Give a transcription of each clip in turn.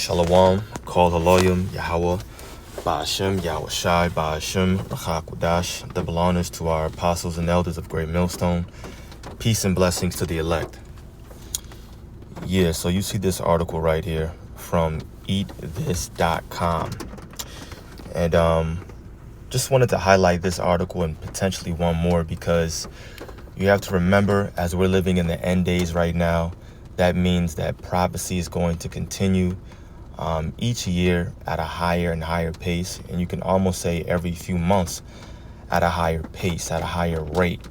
Shalom, Kol Haloyim, Yahweh, Ba'ashem, Yahweh Shai, Ba'ashem, Rachak Wadash. Double honors to our apostles and elders of Great Millstone. Peace and blessings to the elect. Yeah, so you see this article right here from eatthis.com. And just wanted to highlight this article and potentially one more because you have to remember, as we're living in the end days right now, that means that prophecy is going to continue each year at a higher and higher pace. And you can almost say every few months at a higher pace, at a higher rate.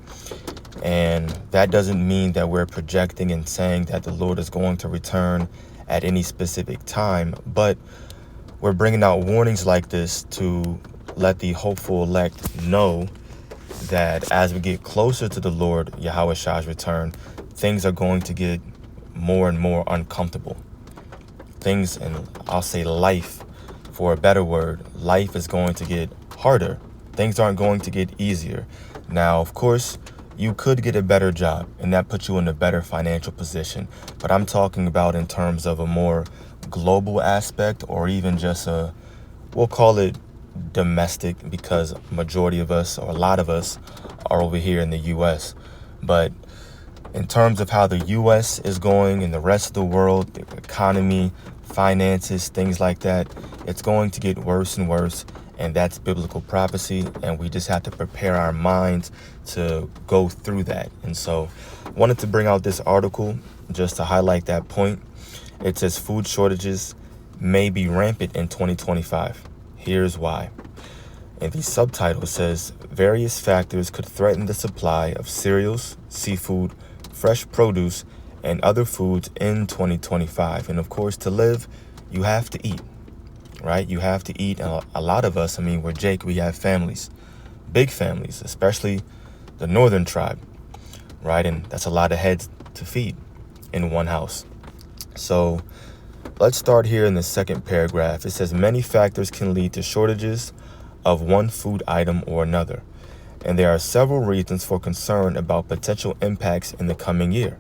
And that doesn't mean that we're projecting and saying that the Lord is going to return at any specific time. But we're bringing out warnings like this to let the hopeful elect know that as we get closer to the Lord Yahweh Shai's return, things are going to get more and more uncomfortable. Things, and I'll say life, for a better word, life is going to get harder. Things aren't going to get easier. Now, of course, you could get a better job, and that puts you in a better financial position. But I'm talking about in terms of a more global aspect, or even just we'll call it domestic, because majority of us, or a lot of us, are over here in the U.S. But in terms of how the U.S. is going and the rest of the world, the economy, finances, things like that, it's going to get worse and worse. And that's biblical prophecy. And we just have to prepare our minds to go through that. And so I wanted to bring out this article just to highlight that point. It says food shortages may be rampant in 2025. Here's why. And the subtitle says various factors could threaten the supply of cereals, seafood, fresh produce, and other foods in 2025. And of course, to live, you have to eat, right? You have to eat. And a lot of us, we're Jake, we have families, big families, especially the northern tribe, right? And that's a lot of heads to feed in one house. So let's start here in the second paragraph. It says many factors can lead to shortages of one food item or another. And there are several reasons for concern about potential impacts in the coming year,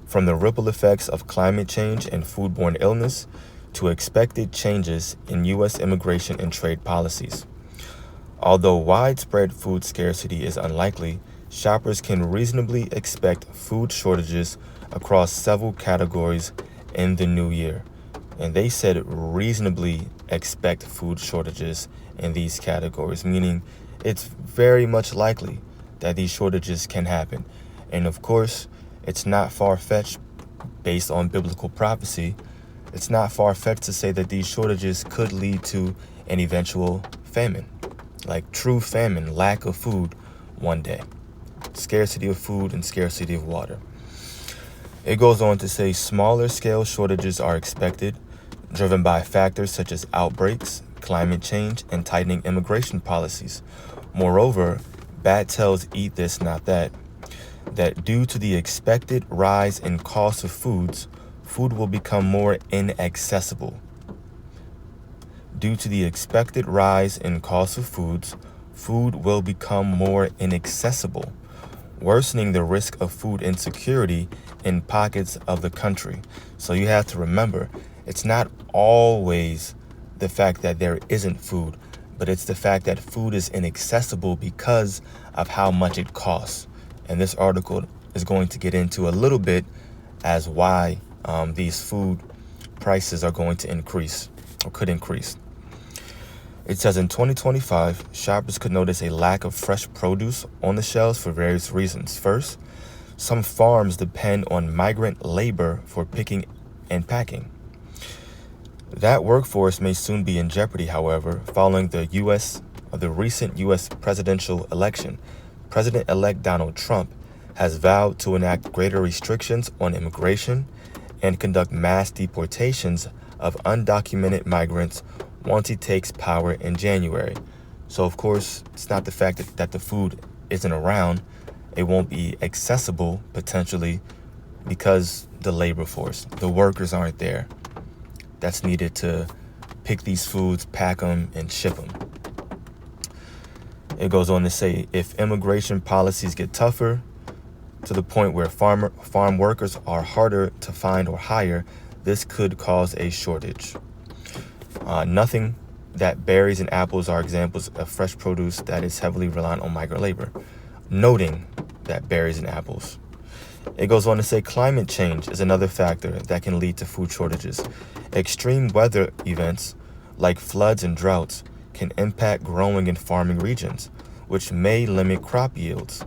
from the ripple effects of climate change and foodborne illness to expected changes in U.S. immigration and trade policies. Although widespread food scarcity is unlikely, shoppers can reasonably expect food shortages across several categories in the new year. And they said reasonably expect food shortages in these categories, meaning it's very much likely that these shortages can happen. And of course, it's not far-fetched based on biblical prophecy. It's not far-fetched to say that these shortages could lead to an eventual famine, like true famine, lack of food one day, scarcity of food and scarcity of water. It goes on to say smaller scale shortages are expected, driven by factors such as outbreaks, climate change, and tightening immigration policies. Moreover, Bat tells Eat This Not That due to the expected rise in cost of foods, food will become more inaccessible. Due to the expected rise in cost of foods, food will become more inaccessible, worsening the risk of food insecurity in pockets of the country. So you have to remember, it's not always the fact that there isn't food, but it's the fact that food is inaccessible because of how much it costs. And this article is going to get into a little bit as why these food prices are going to increase or could increase. It says in 2025, shoppers could notice a lack of fresh produce on the shelves for various reasons. First, some farms depend on migrant labor for picking and packing. That workforce may soon be in jeopardy, however, following the recent U.S. presidential election. President-elect Donald Trump has vowed to enact greater restrictions on immigration and conduct mass deportations of undocumented migrants once he takes power in January. So, of course, it's not the fact that the food isn't around. It won't be accessible, potentially, because the labor force, the workers aren't there that's needed to pick these foods, pack them, and ship them. It goes on to say, if immigration policies get tougher to the point where farm workers are harder to find or hire, this could cause a shortage. Nothing that berries and apples are examples of fresh produce that is heavily reliant on migrant labor. Noting that berries and apples. It goes on to say climate change is another factor that can lead to food shortages. Extreme weather events like floods and droughts can impact growing and farming regions, which may limit crop yields.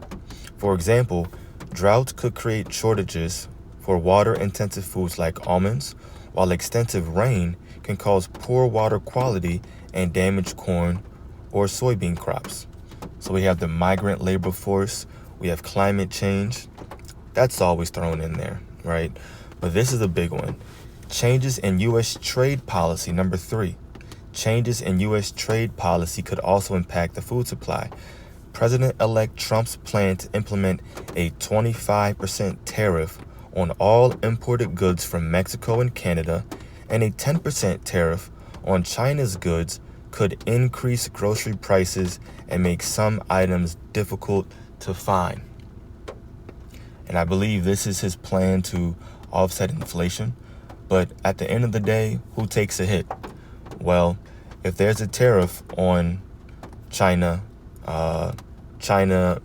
For example, droughts could create shortages for water-intensive foods like almonds, while extensive rain can cause poor water quality and damage corn or soybean crops. So we have the migrant labor force, we have climate change. That's always thrown in there, right? But this is a big one. Changes in U.S. trade policy, number 3. Changes in U.S. trade policy could also impact the food supply. President-elect Trump's plan to implement a 25% tariff on all imported goods from Mexico and Canada and a 10% tariff on China's goods could increase grocery prices and make some items difficult to find. And I believe this is his plan to offset inflation. But at the end of the day, who takes a hit? Well, if there's a tariff on China,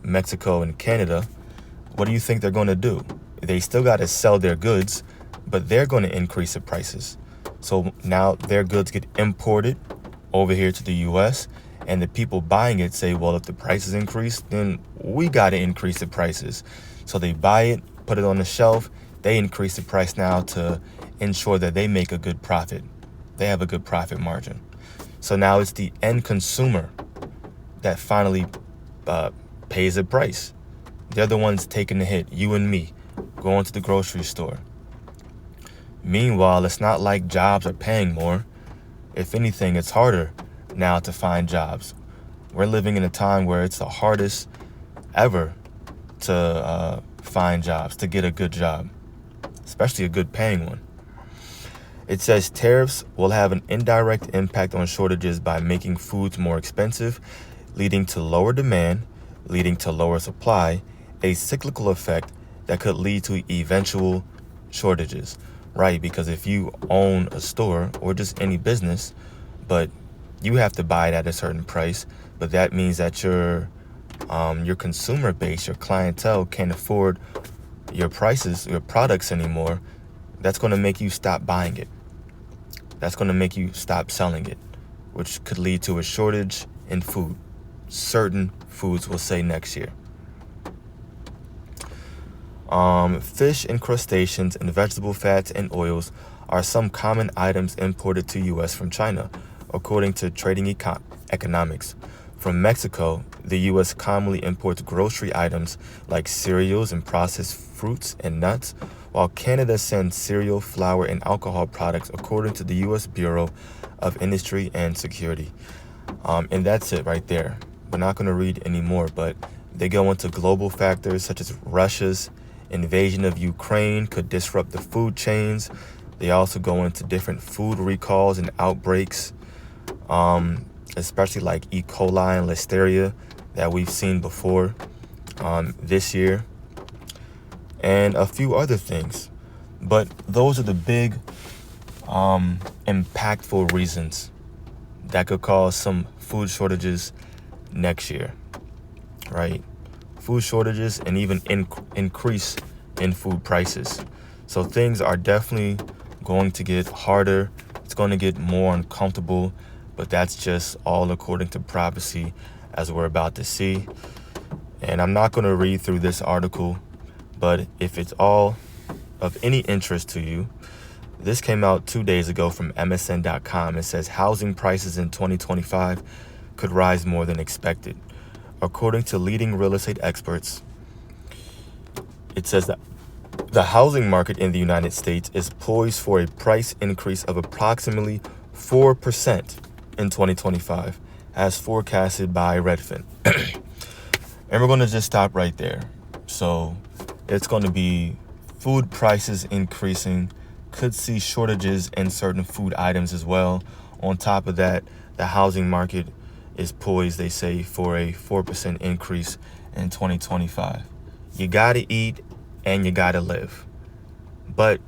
Mexico, and Canada, what do you think they're going to do? They still got to sell their goods, but they're going to increase the prices. So now their goods get imported over here to the U.S., and the people buying it say, well, if the prices increase, then we got to increase the prices. So they buy it, put it on the shelf, they increase the price now to ensure that they make a good profit. They have a good profit margin. So now it's the end consumer that finally pays the price. They're the ones taking the hit, you and me, going to the grocery store. Meanwhile, it's not like jobs are paying more. If anything, it's harder now to find jobs. We're living in a time where it's the hardest ever to find jobs, to get a good job, especially a good paying one. It says tariffs will have an indirect impact on shortages by making foods more expensive, leading to lower demand, leading to lower supply, a cyclical effect that could lead to eventual shortages, right? Because if you own a store or just any business, but you have to buy it at a certain price, but that means that your consumer base, your clientele can't afford your prices, your products anymore, that's going to make you stop buying it. That's going to make you stop selling it, which could lead to a shortage in food. Certain foods will say next year. Fish and crustaceans and vegetable fats and oils are some common items imported to U.S. from China, according to Trading Economics. From Mexico, the U.S. commonly imports grocery items like cereals and processed fruits and nuts, while Canada sends cereal, flour, and alcohol products, according to the U.S. Bureau of Industry and Security. And that's it right there. We're not going to read any more, but they go into global factors such as Russia's invasion of Ukraine could disrupt the food chains. They also go into different food recalls and outbreaks, especially like E. coli and Listeria that we've seen before this year, and a few other things. But those are the big, impactful reasons that could cause some food shortages next year, right? Food shortages and even increase in food prices. So things are definitely going to get harder. It's going to get more uncomfortable, but that's just all according to prophecy, as we're about to see. And I'm not going to read through this article, but if it's all of any interest to you, this came out 2 days ago from MSN.com. It says housing prices in 2025 could rise more than expected. According to leading real estate experts, it says that the housing market in the United States is poised for a price increase of approximately 4% in 2025, as forecasted by Redfin. And we're going to just stop right there. So it's going to be food prices increasing, could see shortages in certain food items as well. On top of that, the housing market is poised, they say, for a 4% increase in 2025. You got to eat and you got to live. But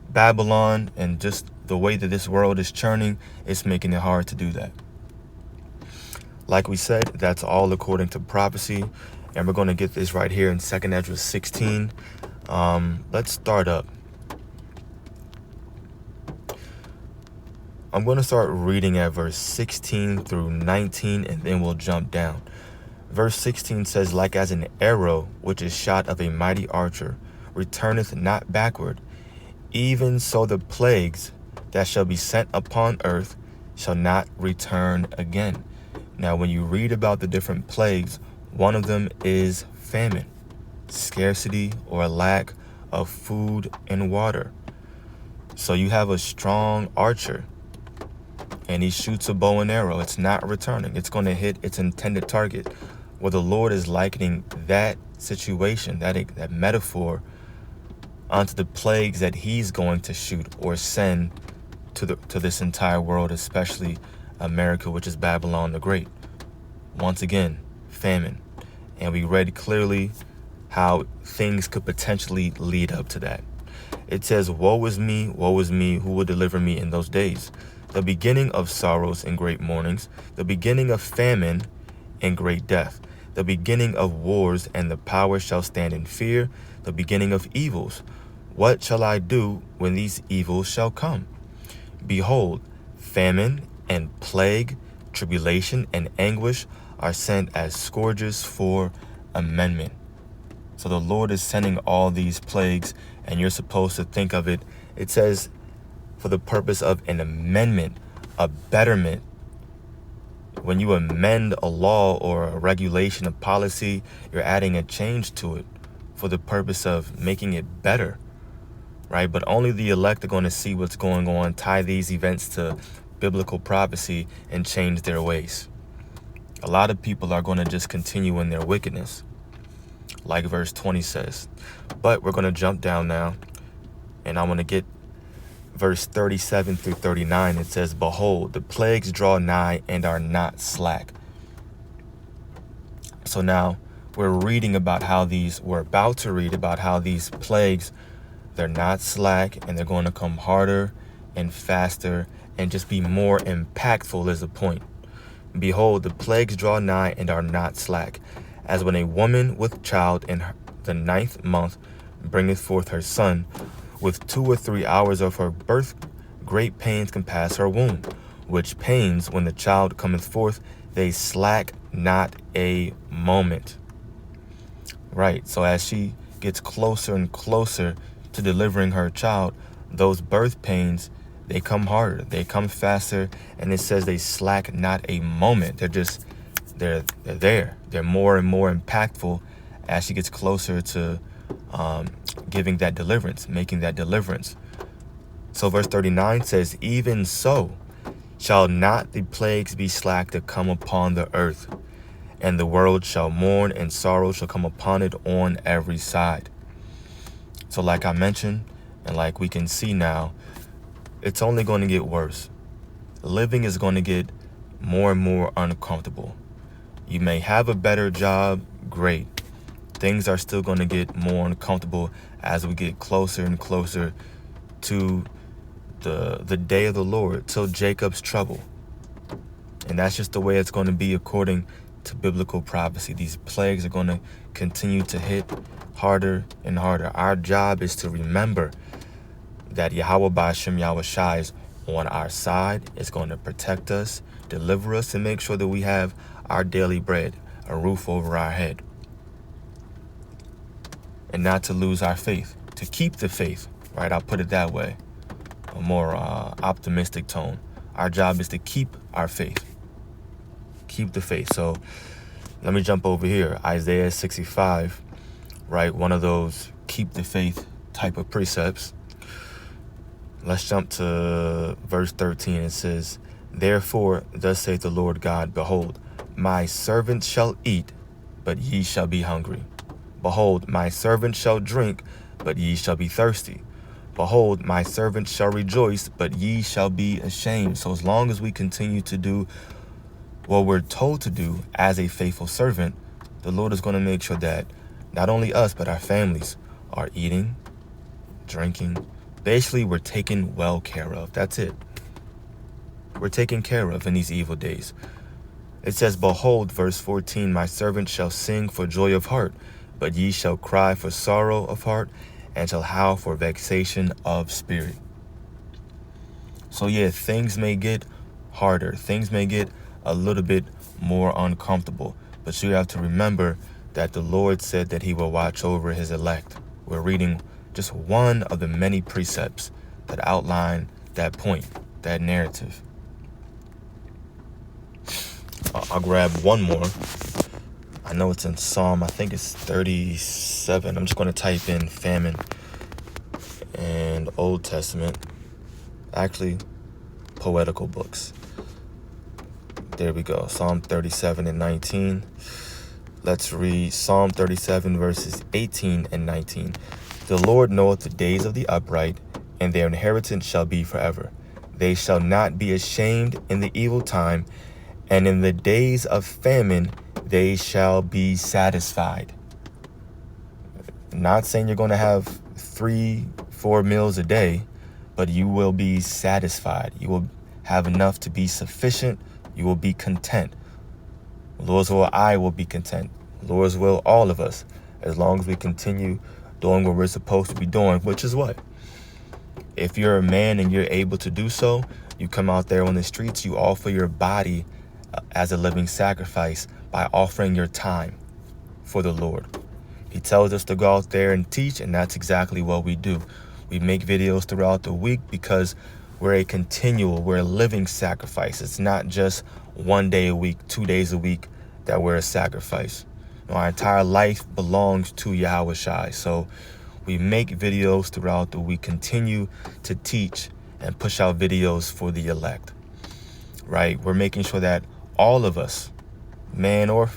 Babylon and just The way that this world is churning, it's making it hard to do that. Like we said, that's all according to prophecy. And we're going to get this right here in 2nd Ezra 16. Let's start up. I'm going to start reading at verse 16 through 19, and then we'll jump down. Verse 16 says, like as an arrow which is shot of a mighty archer returneth not backward, even so the plagues that shall be sent upon earth shall not return again. Now, when you read about the different plagues, one of them is famine, scarcity or lack of food and water. So you have a strong archer, and he shoots a bow and arrow. It's not returning. It's going to hit its intended target. Well, the Lord is likening that situation, that metaphor, onto the plagues that he's going to shoot or send to this entire world, especially America, which is Babylon the Great. Once again, famine. And we read clearly how things could potentially lead up to that. It says, woe is me, who will deliver me in those days? The beginning of sorrows and great mournings, the beginning of famine and great death, the beginning of wars, and the power shall stand in fear, the beginning of evils. What shall I do when these evils shall come? Behold, famine and plague, tribulation and anguish are sent as scourges for amendment. So the Lord is sending all these plagues, and you're supposed to think of it. It says for the purpose of an amendment, a betterment. When you amend a law or a regulation, a policy, you're adding a change to it for the purpose of making it better, right? But only the elect are going to see what's going on, tie these events to biblical prophecy, and change their ways. A lot of people are going to just continue in their wickedness, like verse 20 says. But we're going to jump down now, and I want to get verse 37 through 39. It says, behold, the plagues draw nigh and are not slack. So now we're about to read about how these plagues, they're not slack, and they're going to come harder and faster and just be more impactful is the point. Behold, the plagues draw nigh and are not slack, as when a woman with child in the 9th month bringeth forth her son, with 2 or 3 hours of her birth, great pains compass her womb, which pains, when the child cometh forth, they slack not a moment. Right, so as she gets closer and closer to delivering her child, those birth pains, they come harder, they come faster, and it says they slack not a moment. They're there. They're more and more impactful as she gets closer to giving that deliverance, making that deliverance. So verse 39 says, even so shall not the plagues be slack to come upon the earth, and the world shall mourn, and sorrow shall come upon it on every side. So like I mentioned, and like we can see now, it's only going to get worse. Living is going to get more and more uncomfortable. You may have a better job, great. Things are still going to get more uncomfortable as we get closer and closer to the day of the Lord, till Jacob's trouble. And that's just the way it's going to be according to biblical prophecy. These plagues are going to continue to hit harder and harder. Our job is to remember that Yahweh Ba'ashem Yahweh Shai is on our side, is going to protect us, deliver us, and make sure that we have our daily bread, a roof over our head. And not to lose our faith, to keep the faith, right? I'll put it that way, a more optimistic tone. Our job is to keep our faith, keep the faith. So let me jump over here. Isaiah 65, right? One of those keep the faith type of precepts. Let's jump to verse 13. It says, therefore, thus saith the Lord God, behold, my servant shall eat, but ye shall be hungry. Behold, my servant shall drink, but ye shall be thirsty. Behold, my servant shall rejoice, but ye shall be ashamed. So as long as we continue to do what we're told to do as a faithful servant, the Lord is going to make sure that not only us, but our families are eating, drinking, Basically, we're taken well care of. That's it. We're taken care of in these evil days. It says, behold, verse 14, my servant shall sing for joy of heart, but ye shall cry for sorrow of heart, and shall howl for vexation of spirit. So yeah, things may get harder. Things may get a little bit more uncomfortable. But you have to remember that the Lord said that he will watch over his elect. We're reading just one of the many precepts that outline that point, that narrative. I'll grab one more. I know it's in Psalm, I think it's 37. I'm just going to type in famine and Old Testament. Actually, poetical books. There we go. Psalm 37 and 19. Let's read Psalm 37 verses 18 and 19. The Lord knoweth the days of the upright, and their inheritance shall be forever. They shall not be ashamed in the evil time, and in the days of famine they shall be satisfied. Not saying you're going to have 3-4 meals a day, but you will be satisfied. You will have enough to be sufficient. You will be content. Lord's will, I will be content. Lord's will, all of us, as long as we continue doing what we're supposed to be doing, which is what? If you're a man and you're able to do so, you come out there on the streets, you offer your body as a living sacrifice by offering your time for the Lord. He tells us to go out there and teach, and that's exactly what we do. We make videos throughout the week because we're a living sacrifice. It's not just 1 day a week, 2 days a week that we're a sacrifice. Our entire life belongs to Yahweh Shai. So we make videos throughout the week, continue to teach and push out videos for the elect, right? We're making sure that all of us, man or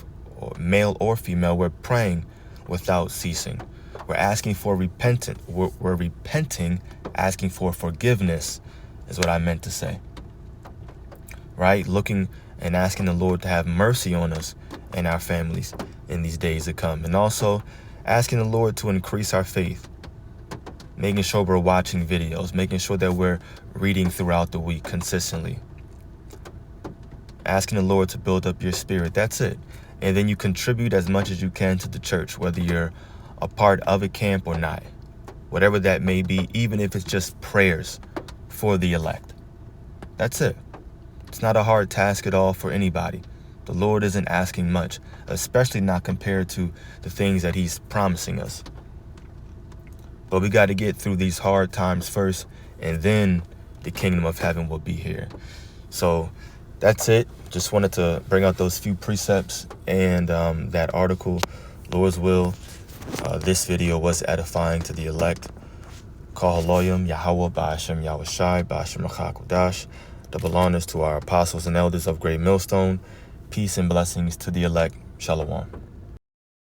male or female, we're praying without ceasing. We're asking for repentance. We're repenting, asking for forgiveness is what I meant to say, right? Looking and asking the Lord to have mercy on us and our families in these days to come. And also asking the Lord to increase our faith, making sure we're watching videos, making sure that we're reading throughout the week consistently. Asking the Lord to build up your spirit. That's it. And then you contribute as much as you can to the church, whether you're a part of a camp or not. Whatever that may be, even if it's just prayers for the elect. That's it. It's not a hard task at all for anybody. The Lord isn't asking much, especially not compared to the things that he's promising us. But we got to get through these hard times first, and then the kingdom of heaven will be here. So that's it. Just wanted to bring out those few precepts and that article, Lord's will. This video was edifying to the elect. Kol Haloyim, Yahweh, Ba'ashem Yahweh Shai, Ba'ashem Rachakudash. Double honors to our apostles and elders of Great Millstone. Peace and blessings to the elect. Shalom.